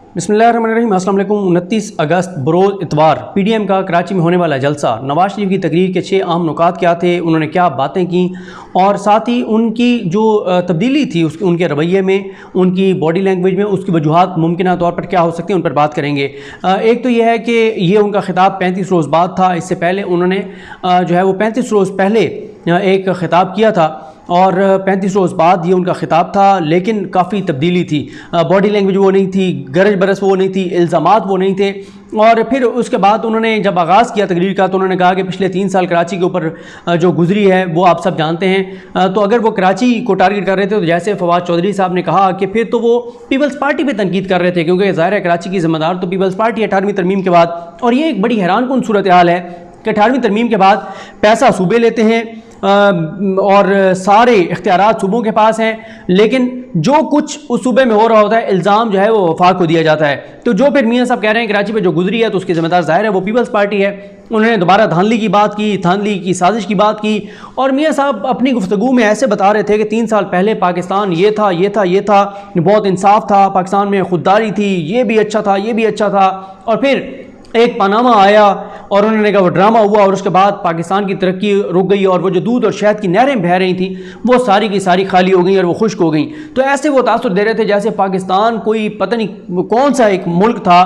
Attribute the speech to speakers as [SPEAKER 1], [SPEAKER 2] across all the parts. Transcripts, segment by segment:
[SPEAKER 1] बिस्मिल्लाहिर्रहमानिर्रहीम। अस्सलाम वालेकुम। 29 अगस्त बरोज़ इतवार पीडीएम का कराची में होने वाला जलसा, नवाज शरीफ की तकरीर के 6 अहम नुकात क्या थे, उन्होंने क्या बातें की और साथ ही उनकी जो तब्दीली थी उनके रवैये में, उनकी बॉडी लैंग्वेज में, उसकी वजूहात मुमकिन तौर पर क्या हो सकती हैं, उन पर बात करेंगे। एक तो यह है कि ये उनका खिताब 35 रोज़ बाद था। इससे पहले उन्होंने जो है वो 35 रोज़ पहले एक खिताब किया था और 35 रोज़ बाद ये उनका खिताब था, लेकिन काफ़ी तब्दीली थी। बॉडी लैंग्वेज वो नहीं थी, गरज बरस वो नहीं थी, इल्ज़ामात वो नहीं थे। और फिर उसके बाद उन्होंने जब आगाज़ किया तकरीर का तो उन्होंने कहा कि पिछले 3 साल कराची के ऊपर जो गुजरी है वो आप सब जानते हैं। तो अगर वो कराची को टारगेट कर रहे थे तो जैसे फवाद चौधरी साहब ने कहा कि फिर तो वो पीपल्स पार्टी पे तनकीद कर रहे थे, क्योंकि ज़ाहिर है कराची की ज़िम्मेदार तो पीपल्स पार्टी 18वीं तरमीम के बाद। और ये एक बड़ी हैरान कुन सूरत हाल है कि 18वीं तरमीम के बाद पैसा सूबे लेते हैं और सारे इख्तियारात सूबों के पास हैं, लेकिन जो कुछ उस सूबे में हो रहा होता है इल्ज़ाम जो है वो वफाक को दिया जाता है। तो जो फिर मियाँ साहब कह रहे हैं कराची पे जो गुजरी है तो उसकी ज़िम्मेदार ज़ाहिर है वो पीपल्स पार्टी है। उन्होंने दोबारा धांधली की बात की, धांधली की साजिश की बात की और मियाँ साहब अपनी गुफ्तगू में ऐसे बता रहे थे कि 3 साल पहले पाकिस्तान ये था, ये था, ये था, बहुत इंसाफ था, पाकिस्तान में खुददारी थी, ये भी अच्छा था, ये भी अच्छा था। और फिर एक पनामा आया और उन्होंने कहा वो ड्रामा हुआ और उसके बाद पाकिस्तान की तरक्की रुक गई और वो जो दूध और शहद की नहरें बह रही थी वो सारी की सारी खाली हो गई और वो खुश्क हो गई। तो ऐसे वो तासुर दे रहे थे जैसे पाकिस्तान कोई पता नहीं कौन सा एक मुल्क था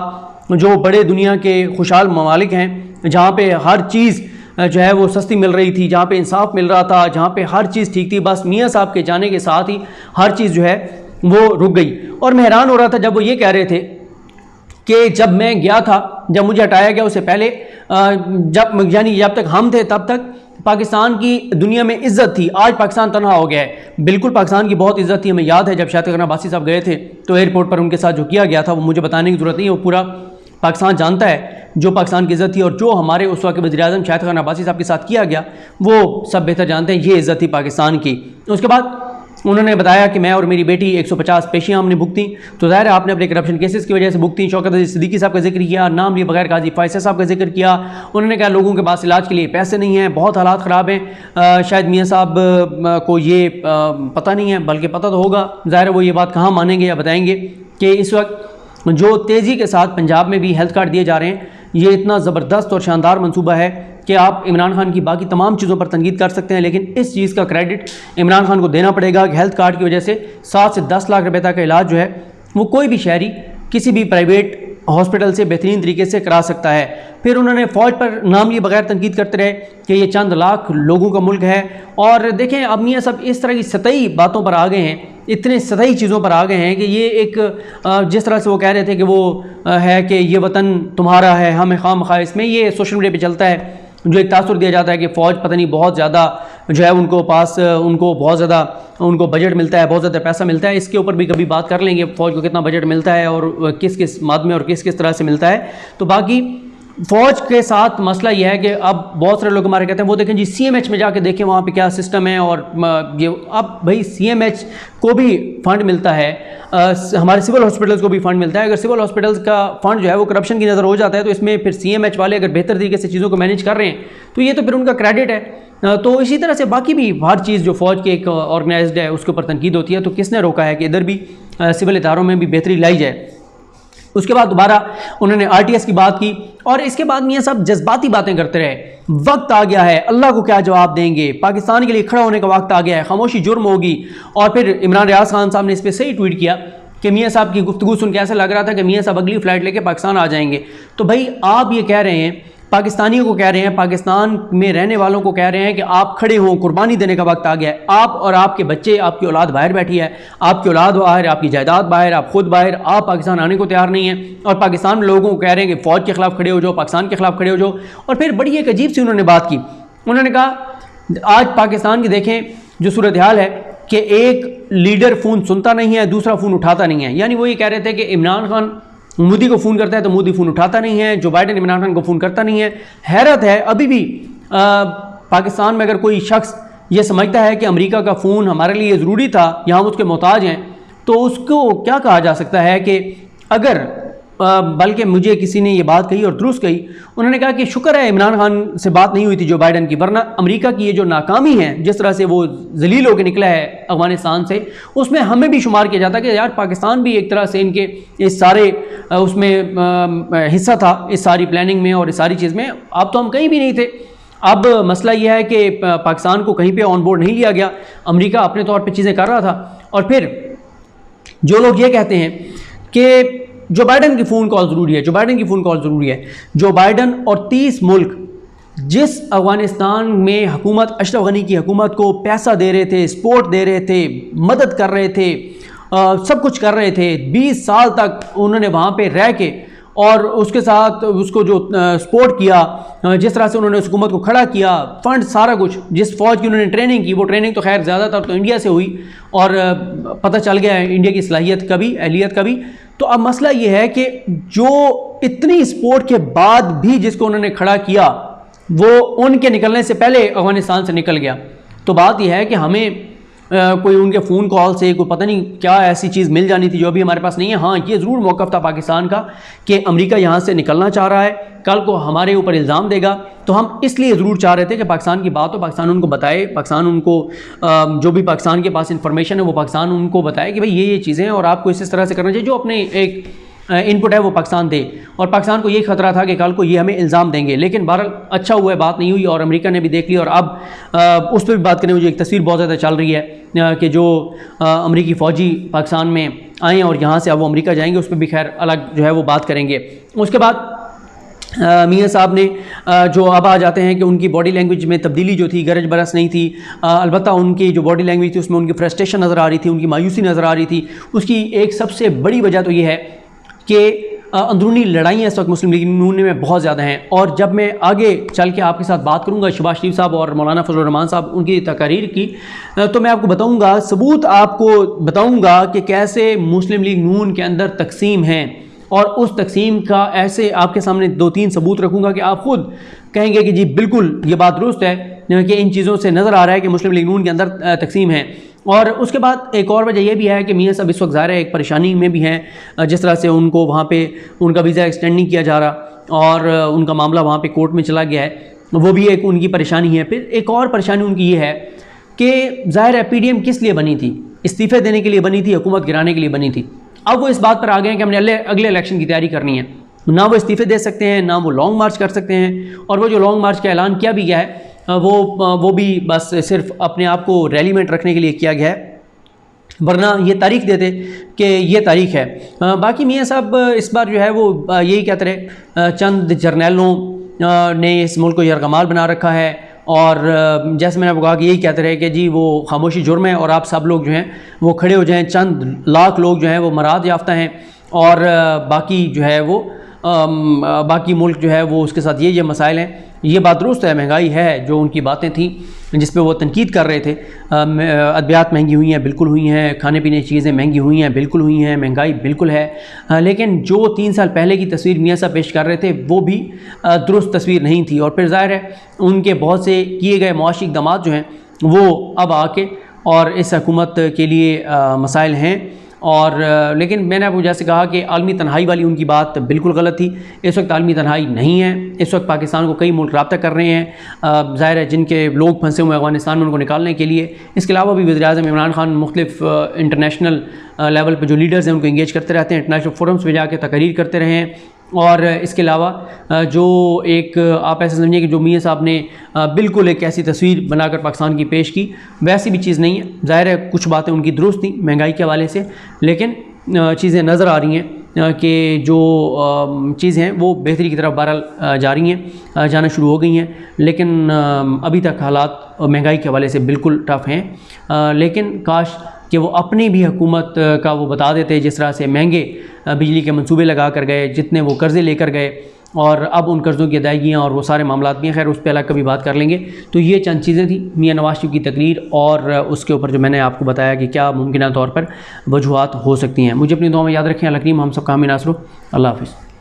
[SPEAKER 1] जो बड़े दुनिया के खुशहाल ममालिक हैं, जहाँ पे हर चीज़ जो है वो सस्ती मिल रही थी, जहाँ पे इंसाफ मिल रहा था, जहाँ पे हर चीज़ ठीक थी। बस मियाँ साहब के जाने के साथ ही हर चीज़ जो है वो रुक गई। और मैं हैरान हो रहा था जब वो ये कह रहे थे कि जब मैं गया था, जब मुझे हटाया गया उससे पहले, जब तक हम थे तब तक पाकिस्तान की दुनिया में इज्जत थी। आज पाकिस्तान तनहा हो गया है। बिल्कुल पाकिस्तान की बहुत इज्जत थी। हमें याद है जब शाहिद खैबर अब्बासी साहब गए थे तो एयरपोर्ट पर उनके साथ जो किया गया था वो मुझे बताने की ज़रूरत नहीं है, वो पूरा पाकिस्तान जानता है जो पाकिस्तान की इज़्ज़त थी और जो हमारे उस वक्त वज़ीर-ए-आज़म शाहिद खैबर अब्बासी साहब के साथ किया गया वो सब बेहतर जानते हैं। ये इज़्ज़त थी पाकिस्तान की। उसके बाद उन्होंने बताया कि मैं और मेरी बेटी 150 पेशियाँ हमने भुगती। तो ज़ाहिर है आपने अपने करप्शन केसेस की वजह से भुगती। शौकत अली सिद्दीकी साहब का जिक्र किया, नाम लिए बगैर काजी फैसल साहब का जिक्र किया। उन्होंने कहा लोगों के पास इलाज के लिए पैसे नहीं हैं, बहुत हालात ख़राब हैं। शायद मियाँ साहब को ये पता नहीं है, बल्कि पता तो होगा। ज़ाहिर है वो ये बात कहाँ मानेंगे या बताएंगे कि इस वक्त जो तेज़ी के साथ पंजाब में भी हेल्थ कार्ड दिए जा रहे हैं, ये इतना ज़बरदस्त और शानदार मंसूबा है कि आप इमरान खान की बाकी तमाम चीज़ों पर तनकीद कर सकते हैं, लेकिन इस चीज़ का क्रेडिट इमरान खान को देना पड़ेगा कि हेल्थ कार्ड की वजह से 7 से 10 लाख रुपए तक का इलाज जो है वो कोई भी शहरी किसी भी प्राइवेट हॉस्पिटल से बेहतरीन तरीके से करा सकता है। फिर उन्होंने फ़ौज पर नाम लिए बगैर तनकीद करते रहे कि ये चंद लाख लोगों का मुल्क है। और देखें अब मियाँ सब इस तरह की सतही बातों पर आ गए हैं, इतने सतही चीज़ों पर आ गए हैं कि ये एक जिस तरह से वो कह रहे थे कि वो है कि ये वतन तुम्हारा है, हमें खामखा इसमें, ये सोशल मीडिया पर चलता है जो एक तासुर दिया जाता है कि फ़ौज पता नहीं बहुत ज़्यादा जो है उनको बहुत ज़्यादा उनको बजट मिलता है, बहुत ज़्यादा पैसा मिलता है। इसके ऊपर भी कभी बात कर लेंगे फ़ौज को कितना बजट मिलता है और किस किस माद में और किस किस तरह से मिलता है। तो बाकी फ़ौज के साथ मसला यह है कि अब बहुत सारे लोग हमारे कहते हैं वो देखें जी CMH में जाके देखें वहाँ पे क्या सिस्टम है। और ये अब भाई CMH को भी फ़ंड मिलता है, हमारे सिविल हॉस्पिटल्स को भी फ़ंड मिलता है। अगर सिविल हॉस्पिटल्स का फ़ंड जो है वो करप्शन की नज़र हो जाता है तो इसमें फिर CMH वाले अगर बेहतर तरीके से चीज़ों को मैनेज कर रहे हैं तो ये तो फिर उनका क्रेडिट है। तो इसी तरह से बाकी भी हर चीज़ जो फ़ौज के एक ऑर्गेनाइज्ड है उसके ऊपर तनकीद होती है। तो किसने रोका है कि इधर भी सिविल इदारों में भी बेहतरी लाई जाए। उसके बाद दोबारा उन्होंने RTS की बात की और इसके बाद मियाँ साहब जज्बाती बातें करते रहे। वक्त आ गया है, अल्लाह को क्या जवाब देंगे, पाकिस्तान के लिए खड़ा होने का वक्त आ गया है, खामोशी जुर्म होगी। और फिर इमरान रियाज खान साहब ने इस पर सही ट्वीट किया कि मियाँ साहब की गुफ्तगू सुन के ऐसा लग रहा था कि मियाँ साहब अगली फ़्लाइट लेके पाकिस्तान आ जाएंगे। तो भाई आप ये कह रहे हैं, पाकिस्तानियों को कह रहे हैं, पाकिस्तान में रहने वालों को कह रहे हैं कि आप खड़े हों, कुर्बानी देने का वक्त आ गया है। आप और आपके बच्चे, आपकी औलाद बाहर बैठी है, आपकी औलाद बाहर, आपकी जायदाद बाहर, आप खुद बाहर, आप पाकिस्तान आने को तैयार नहीं है। और पाकिस्तान में लोगों को कह रहे हैं कि फ़ौज के खिलाफ खड़े हो जाओ, पाकिस्तान के खिलाफ खड़े हो जाओ। और फिर बड़ी एक अजीब सी उन्होंने बात की। उन्होंने कहा आज पाकिस्तान की देखें जो सूरत हाल है कि एक लीडर फ़ोन सुनता नहीं है, दूसरा फ़ोन उठाता नहीं है। यानी वो ये कह रहे थे कि इमरान खान मोदी को फ़ोन करता है तो मोदी फ़ोन उठाता नहीं है, जो बाइडेन इमरान खान को फ़ोन करता नहीं है। हैरत है अभी भी पाकिस्तान में अगर कोई शख्स ये समझता है कि अमेरिका का फ़ोन हमारे लिए ज़रूरी था, यहाँ उसके मोहताज हैं, तो उसको क्या कहा जा सकता है कि अगर बल्कि मुझे किसी ने ये बात कही और दुरुस्त कही। उन्होंने कहा कि शुक्र है इमरान खान से बात नहीं हुई थी जो बाइडन की, वरना अमेरिका की ये जो नाकामी है, जिस तरह से वो जलील होकर निकला है अफगानिस्तान से, उसमें हमें भी शुमार किया जाता है कि यार पाकिस्तान भी एक तरह से इनके इस सारे उसमें हिस्सा था इस सारी प्लानिंग में और इस सारी चीज़ में। अब तो हम कहीं भी नहीं थे। अब मसला यह है कि पाकिस्तान को कहीं पे ऑन बोर्ड नहीं लिया गया, अमेरिका अपने तौर पे चीज़ें कर रहा था। और फिर जो लोग ये कहते हैं कि जो बाइडन की फ़ोन कॉल ज़रूरी है, जो बाइडन की फ़ोन कॉल ज़रूरी है, जो बाइडन और 30 मुल्क जिस अफ़गानिस्तान में हुकूमत अशरफ गनी की हुकूमत को पैसा दे रहे थे, सपोर्ट दे रहे थे, मदद कर रहे थे, सब कुछ कर रहे थे, 20 साल तक उन्होंने वहाँ पे रह के और उसके साथ उसको जो सपोर्ट किया, जिस तरह से उन्होंने उस हुकूमत को खड़ा किया, फंड सारा कुछ, जिस फ़ौज की उन्होंने ट्रेनिंग की, वो ट्रेनिंग तो खैर ज़्यादातर तो इंडिया से हुई और पता चल गया है इंडिया की सलाहियत का भी, अहलियत का भी। तो अब मसला ये है कि जो इतनी सपोर्ट के बाद भी जिसको उन्होंने खड़ा किया वो उनके निकलने से पहले अफ़गानिस्तान से निकल गया। तो बात यह है कि हमें कोई उनके फ़ोन कॉल से कोई पता नहीं क्या ऐसी चीज़ मिल जानी थी जो अभी हमारे पास नहीं है। हाँ, ये ज़रूर मौक़िफ़ था पाकिस्तान का कि अमेरिका यहाँ से निकलना चाह रहा है, कल को हमारे ऊपर इल्ज़ाम देगा, तो हम इसलिए ज़रूर चाह रहे थे कि पाकिस्तान की बात हो, पाकिस्तान उनको बताए, पाकिस्तान उनको जो भी पाकिस्तान के पास इंफॉर्मेशन है वो पाकिस्तान उनको बताए कि भाई ये चीज़ें हैं और आपको इस तरह से करना चाहिए, जो अपने एक इनपुट है वो पाकिस्तान दे। और पाकिस्तान को ये खतरा था कि कल को ये हमें इल्ज़ाम देंगे, लेकिन बहरहाल अच्छा हुआ है, बात नहीं हुई और अमेरिका ने भी देख ली। और अब उस पर भी बात करने में मुझे एक तस्वीर बहुत ज़्यादा चल रही है कि जो अमेरिकी फ़ौजी पाकिस्तान में आए और यहाँ से अब वो अमेरिका जाएंगे, उस पर भी खैर अलग जो है वो बात करेंगे। उसके बाद मियाँ साहब ने जो अब आ जाते हैं कि उनकी बॉडी लैंग्वेज में तब्दीली जो थी, गरज बरस नहीं थी, अलबत्ता उनकी जो बॉडी लैंग्वेज थी उसमें उनकी फ्रस्ट्रेशन नज़र आ रही थी, उनकी मायूसी नज़र आ रही थी। उसकी एक सबसे बड़ी वजह तो ये है कि अंदरूनी लड़ाइयाँ इस वक्त मुस्लिम लीग नून में बहुत ज़्यादा हैं। और जब मैं आगे चल के आपके साथ बात करूँगा शहबाज शरीफ साहब और मौलाना फजल रहमान साहब उनकी तकारीर की, तो मैं आपको बताऊँगा, सबूत आपको बताऊँगा कि कैसे मुस्लिम लीग नून के अंदर तकसीम हैं। और उस तकसीम का ऐसे आपके सामने 2-3 सबूत रखूँगा कि आप ख़ुद कहेंगे कि जी बिल्कुल ये बात दुरुस्त है कि इन चीज़ों से नज़र आ रहा है कि मुस्लिम लीग नून के अंदर तकसीम है। और उसके बाद एक और वजह यह भी है कि मियाँ साहब इस वक्त ज़ाहिर है एक परेशानी में भी हैं, जिस तरह से उनको वहाँ पे उनका वीज़ा एक्सटेंड नहीं किया जा रहा और उनका मामला वहाँ पे कोर्ट में चला गया है, वो भी एक उनकी परेशानी है। फिर एक और परेशानी उनकी ये है कि ज़ाहिर है PDM किस लिए बनी थी, इस्तीफ़े देने के लिए बनी थी, हुकूमत गिराने के लिए बनी थी। अब वो इस बात पर आ गए हैं कि हमने अगले इलेक्शन की तैयारी करनी है, ना वो इस्तीफ़े दे सकते हैं, ना वो लॉन्ग मार्च कर सकते हैं। और वो जो लॉन्ग मार्च का ऐलान किया भी गया है वो भी बस सिर्फ अपने आप को रैली में रखने के लिए किया गया है, वरना ये तारीख देते कि ये तारीख है। बाकी मियाँ साहब इस बार जो है वो यही कहते रहे, चंद जर्नैलों ने इस मुल्क को यरगमाल बना रखा है। और जैसे मैंने आपको कहा कि यही कहते रहे कि जी वो खामोशी जुर्म है और आप सब लोग जो हैं वो खड़े हो जाएं, चंद लाख लोग जो हैं वो मराद याफ्ता हैं और बाकी जो है वो बाकी मुल्क जो है वो उसके साथ ये मसाइल हैं। ये बात दुरुस्त है, महंगाई है, जो उनकी बातें थी जिस पे वो तनकीद कर रहे थे, अद्वियात महंगी हुई हैं, बिल्कुल हुई हैं, खाने पीने की चीज़ें महंगी हुई हैं, बिल्कुल हुई हैं, महंगाई बिल्कुल है। लेकिन जो 3 साल पहले की तस्वीर मियाँ साहब पेश कर रहे थे वो भी दुरुस्त तस्वीर नहीं थी। और फिर ज़ाहिर है उनके बहुत से किए गए मुआशी इक़दामात जो हैं वो अब आके और इस हुकूमत के लिए मसाइल हैं। और लेकिन मैंने आपको जैसे कहा कि आलमी तन्हाई वाली उनकी बात बिल्कुल गलत थी। इस वक्त आलमी तन्हाई नहीं है, इस वक्त पाकिस्तान को कई मुल्क रब्ता कर रहे हैं, ज़ाहिर है जिनके लोग फंसे हुए अफ़गानिस्तान में उनको निकालने के लिए। इसके अलावा भी वज़ीर-ए-आज़म इमरान खान मुख्तलिफ़ इंटरनेशनल लेवल पर जो लीडर्स हैं उनको इंगेज करते रहते हैं, इंटरनेशनल फोरम्स पर जाकर तकरीर करते रहे हैं। और इसके अलावा जो एक आप ऐसे समझिए कि जो मियाँ साहब ने बिल्कुल एक ऐसी तस्वीर बनाकर पाकिस्तान की पेश की, वैसी भी चीज़ नहीं है। ज़ाहिर है कुछ बातें उनकी दुरुस्त थी महंगाई के हवाले से, लेकिन चीज़ें नज़र आ रही हैं कि जो चीज़ें हैं वो बेहतरी की तरफ बहरहाल जा रही हैं, जाना शुरू हो गई हैं। लेकिन अभी तक हालात महंगाई के हवाले से बिल्कुल टफ़ हैं। लेकिन काश कि वो अपनी भी हुकूमत का वो बता देते, जिस तरह से महंगे बिजली के मंसूबे लगा कर गए, जितने वो कर्ज़े लेकर गए और अब उन कर्ज़ों की अदायगियाँ और वो सारे मामलात भी हैं। खैर उस पर अलग कभी बात कर लेंगे। तो ये चंद चीज़ें थी मियाँ नवाज़ शरीफ की तकरीर और उसके ऊपर जो मैंने आपको बताया कि क्या मुमकिन तौर पर वजूहात हो सकती हैं। मुझे अपनी दुआ में याद रखें। अल्लाह करीम हम सब का हामी नासरो। अल्लाह हाफ़िज़।